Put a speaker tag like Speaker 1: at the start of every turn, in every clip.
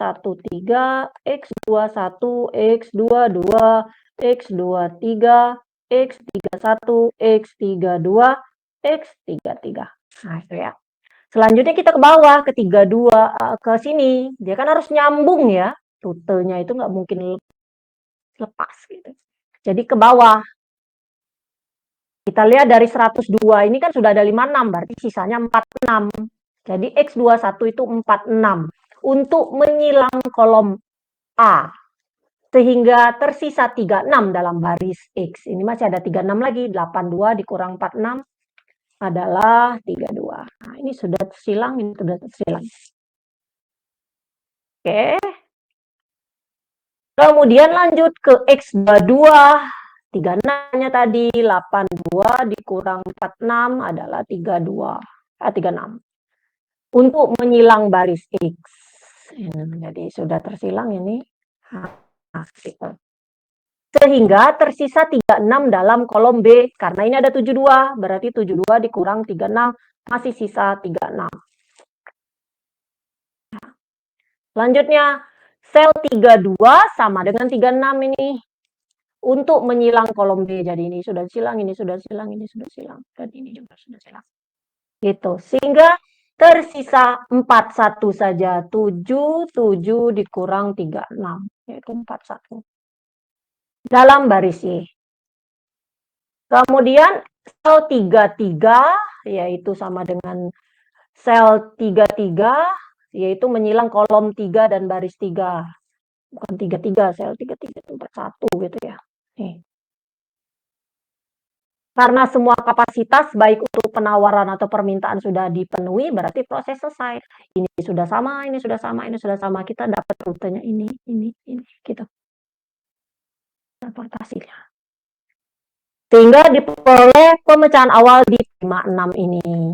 Speaker 1: X13, X21, X22, X23, X31, X32, X33. Nah, itu ya. Selanjutnya kita ke bawah, ke 32, ke sini. Dia kan harus nyambung ya. Rutenya itu nggak mungkin lepas gitu. Jadi ke bawah. Kita lihat dari 102 ini kan sudah ada 56, berarti sisanya 46. Jadi X21 itu 46. Untuk menyilang kolom A. Sehingga tersisa 36 dalam baris X. Ini masih ada 36 lagi. 82 dikurang 46 adalah 32. Nah, ini sudah tersilang, ini sudah tersilang. Oke. Kemudian lanjut ke X22. 36-nya tadi 82 dikurang 46 adalah 36. Untuk menyilang baris X. Jadi sudah tersilang ini. Nah, gitu. Sehingga tersisa 36 dalam kolom B. Karena ini ada 72, berarti 72 dikurang 36, masih sisa 36. Selanjutnya, sel 32 sama dengan 36 ini. Untuk menyilang kolom B. Jadi ini sudah silang, ini sudah silang, ini sudah silang. Dan ini juga sudah silang. Gitu. Sehingga tersisa 41 saja. 7 dikurang 36. Yaitu 41. Dalam baris Y. Kemudian sel 33 yaitu sama dengan sel 33 yaitu menyilang kolom 3 dan baris 3. Bukan 33, sel 33 itu 41 gitu ya. Nih. Karena semua kapasitas baik untuk penawaran atau permintaan sudah dipenuhi, berarti proses selesai. Ini sudah sama, ini sudah sama, ini sudah sama. Kita dapat rutenya ini, gitu. Transportasinya. Sehingga diperoleh pemecahan awal di 56 ini.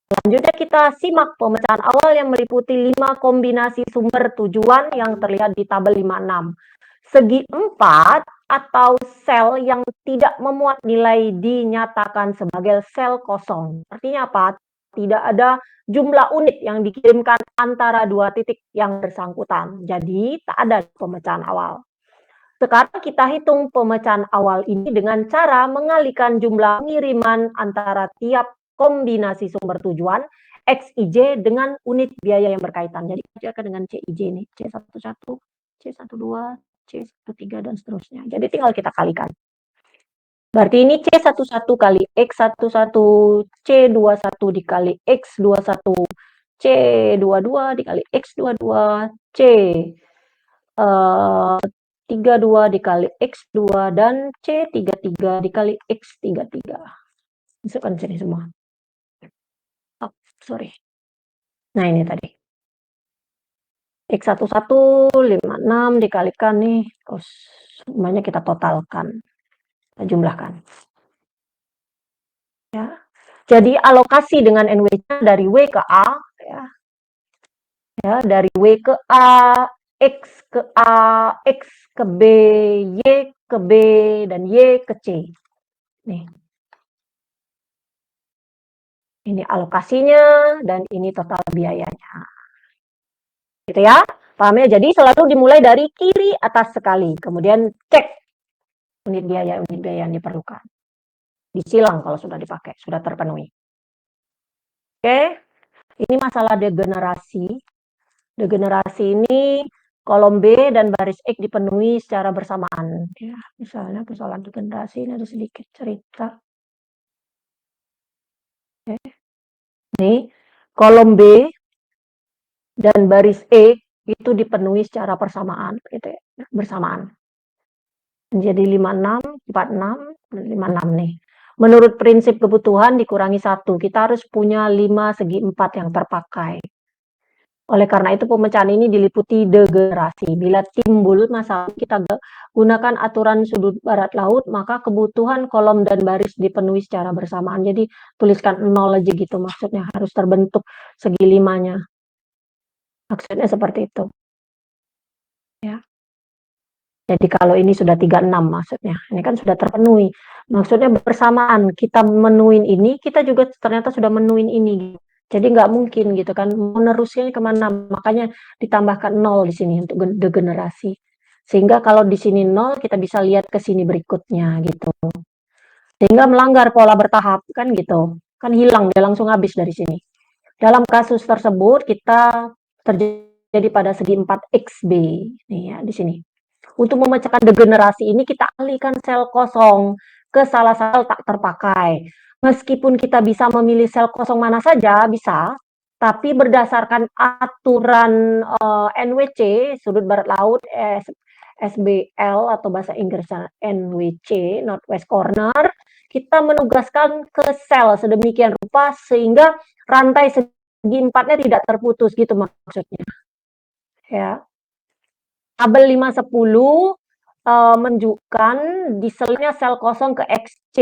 Speaker 1: Selanjutnya kita simak pemecahan awal yang meliputi 5 kombinasi sumber tujuan yang terlihat di tabel 56. Segi 4 atau sel yang tidak memuat nilai dinyatakan sebagai sel kosong. Artinya apa? Tidak ada jumlah unit yang dikirimkan antara dua titik yang bersangkutan. Jadi tak ada pemecahan awal. Sekarang kita hitung pemecahan awal ini dengan cara mengalihkan jumlah pengiriman antara tiap kombinasi sumber tujuan XIJ dengan unit biaya yang berkaitan. Jadi kita akan dengan CIJ nih, C11, C12, C13 dan seterusnya. Jadi tinggal kita kalikan. Berarti ini C11 kali X11, C21 dikali X21, C22 dikali X22, C32 dikali X2 dan C33 dikali X33. Masukkan sini semua. Oh, sorry. Nah, ini tadi. X11 56 dikalikan nih. Oh, semuanya kita totalkan. Kita jumlahkan. Ya. Jadi alokasi dengan NW-nya dari W ke A ya. Ya, dari W ke A, X ke A, X ke B, Y ke B, dan Y ke C. Nih. Ini alokasinya, dan ini total biayanya. Gitu ya, paham ya? Jadi selalu dimulai dari kiri atas sekali, kemudian cek unit biaya yang diperlukan. Disilang kalau sudah dipakai, sudah terpenuhi. Oke, ini masalah degenerasi. Degenerasi ini kolom B dan baris X dipenuhi secara bersamaan. Ya, misalnya persoalan degenerasi ini ada sedikit cerita. Oke. Nih, kolom B dan baris X itu dipenuhi secara bersamaan, gitu ya, bersamaan. Jadi 56, 46, dan 56 nih. Menurut prinsip kebutuhan dikurangi 1, kita harus punya 5 segi 4 yang terpakai. Oleh karena itu pemecahan ini diliputi degenerasi. Bila timbul masalah kita gunakan aturan sudut barat laut, maka kebutuhan kolom dan baris dipenuhi secara bersamaan. Jadi tuliskan 0 aja gitu, maksudnya harus terbentuk segi 5-nya. Maksudnya seperti itu. Ya. Jadi kalau ini sudah 36 maksudnya, ini kan sudah terpenuhi. Maksudnya bersamaan kita menuin ini, kita juga ternyata sudah menuin ini. Jadi nggak mungkin gitu kan, menerusnya kemana, makanya ditambahkan 0 di sini untuk degenerasi. Sehingga kalau di sini 0, kita bisa lihat ke sini berikutnya gitu. Sehingga melanggar pola bertahap kan gitu. Kan hilang, dia langsung habis dari sini. Dalam kasus tersebut kita terjadi pada segi 4XB nih ya di sini. Untuk memecahkan degenerasi ini kita alihkan sel kosong ke salah satu tak terpakai. Meskipun kita bisa memilih sel kosong mana saja bisa, tapi berdasarkan aturan NWC sudut barat laut SBL atau bahasa Inggrisnya NWC Northwest Corner, kita menugaskan ke sel sedemikian rupa sehingga rantai segi empatnya tidak terputus gitu maksudnya. Ya. Tabel 510 menunjukkan diselipnya sel kosong ke XC,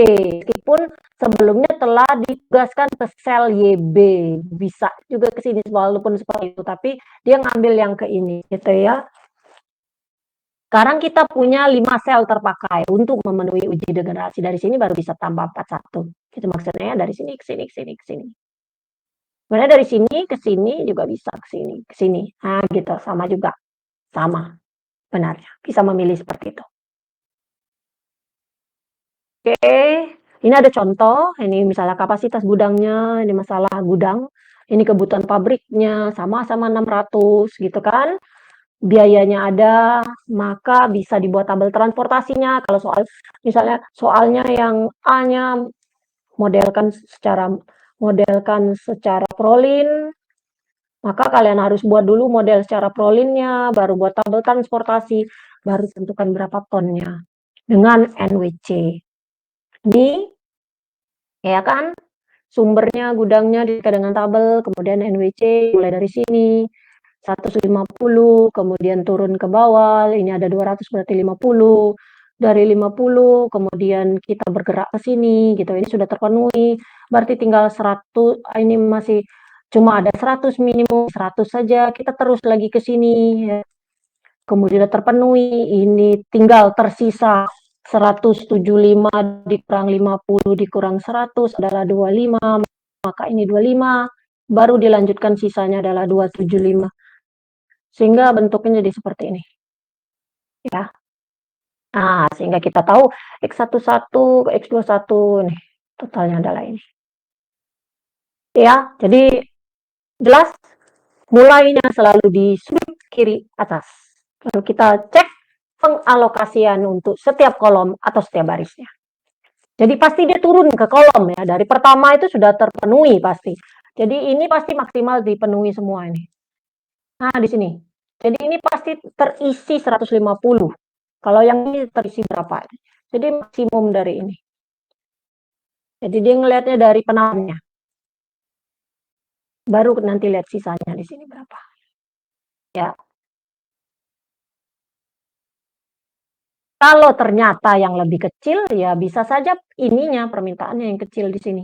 Speaker 1: meskipun sebelumnya telah ditugaskan ke sel YB. Bisa juga ke sini walaupun seperti itu, tapi dia ngambil yang ke ini gitu ya. Sekarang kita punya 5 sel terpakai untuk memenuhi uji degenerasi. Dari sini baru bisa tambah 41. Itu maksudnya dari sini ke sini ke sini ke sini. Sebenarnya dari sini ke sini juga bisa ke sini ke sini. Nah, gitu sama juga. Sama. Benarnya. Bisa memilih seperti itu. Oke, ini ada contoh, ini misalnya kapasitas gudangnya, ini masalah gudang, ini kebutuhan pabriknya, sama-sama 600 gitu kan. Biayanya ada, maka bisa dibuat tabel transportasinya. Kalau soal, misalnya soalnya yang A-nya modelkan secara prolin, maka kalian harus buat dulu model secara prolinnya, baru buat tabel transportasi, baru tentukan berapa tonnya dengan NWC. Ini ya kan sumbernya, gudangnya diikat dengan tabel, kemudian NWC mulai dari sini 150, kemudian turun ke bawah, ini ada 200 berarti 50. Dari 50 kemudian kita bergerak ke sini gitu. Ini sudah terpenuhi. Berarti tinggal 100, ini masih cuma ada 100 minimum 100 saja. Kita terus lagi ke sini ya. Kemudian terpenuhi, ini tinggal tersisa 175 dikurang 50 dikurang 100 adalah 25, maka ini 25, baru dilanjutkan sisanya adalah 275. Sehingga bentuknya jadi seperti ini. Ya. Nah, sehingga kita tahu X11, X21 nih, totalnya adalah ini. Ya, jadi jelas mulainya selalu di sudut kiri atas. Lalu kita cek pengalokasian untuk setiap kolom atau setiap barisnya. Jadi pasti dia turun ke kolom ya. Dari pertama itu sudah terpenuhi pasti. Jadi ini pasti maksimal dipenuhi semua ini. Nah, di sini. Jadi ini pasti terisi 150. Kalau yang ini terisi berapa? Jadi maksimum dari ini. Jadi dia ngelihatnya dari penahannya. Baru nanti lihat sisanya di sini berapa. Ya. Kalau ternyata yang lebih kecil, ya bisa saja ininya permintaannya yang kecil di sini.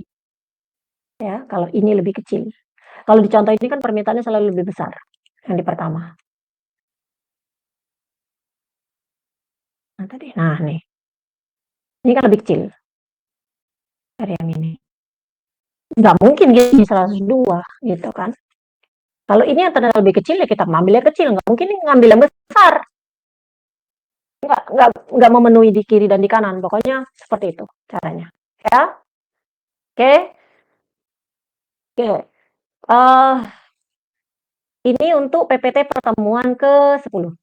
Speaker 1: Ya, kalau ini lebih kecil. Kalau di contoh ini kan permintaannya selalu lebih besar yang di pertama. Nah, tadi. Nah, nih. Ini kan lebih kecil dari yang ini. Nggak mungkin gini 102 gitu kan. Kalau ini yang ternyata lebih kecil ya kita ambil yang kecil. Nggak mungkin ngambil yang besar. Nggak memenuhi di kiri dan di kanan. Pokoknya seperti itu caranya. Ya, oke. Oke. Ini untuk PPT pertemuan ke-10.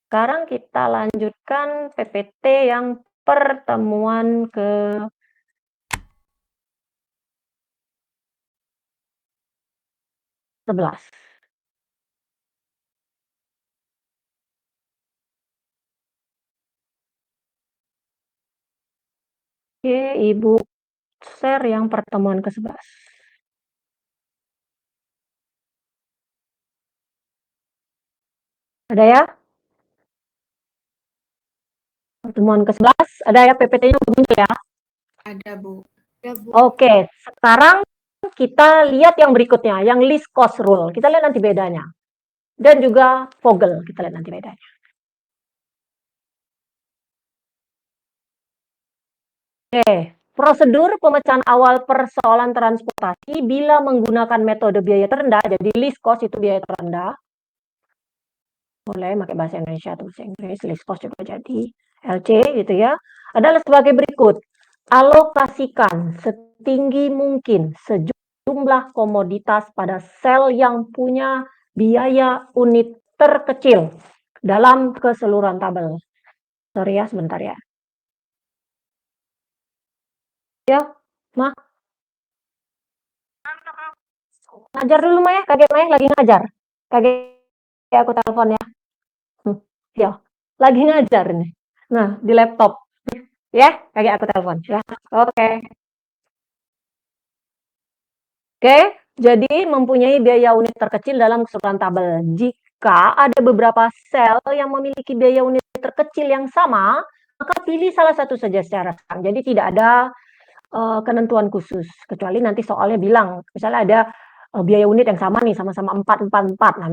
Speaker 1: Sekarang kita lanjutkan PPT yang pertemuan ke-11. Oke, Ibu share yang pertemuan ke-11. Ada ya? Pertemuan ke-11, ada ya PPT-nya muncul ya?
Speaker 2: Ada, Bu. Ada, Bu.
Speaker 1: Oke, sekarang kita lihat yang berikutnya, yang least cost rule. Kita lihat nanti bedanya. Dan juga Vogel, kita lihat nanti bedanya. Oke, Prosedur pemecahan awal persoalan transportasi bila menggunakan metode biaya terendah, jadi least cost itu biaya terendah. Boleh pakai bahasa Indonesia atau bahasa Inggris, least cost juga jadi. LC gitu ya. Adalah sebagai berikut. Alokasikan setinggi mungkin sejumlah komoditas pada sel yang punya biaya unit terkecil dalam keseluruhan tabel. Sorry ya, sebentar ya. Ya, Ma. Ngajar dulu, Ma ya. Kakek Ma lagi ngajar. Kakek aku telepon ya. Ya, lagi ngajar nih. Nah, di laptop. Ya, kakek aku telepon. Ya, oke. Oke, jadi mempunyai biaya unit terkecil dalam keseluruhan tabel. Jika ada beberapa sel yang memiliki biaya unit terkecil yang sama, maka pilih salah satu saja secara sekarang. Jadi tidak ada penentuan khusus, kecuali nanti soalnya bilang, misalnya ada biaya unit yang sama nih, sama-sama 444. Nah,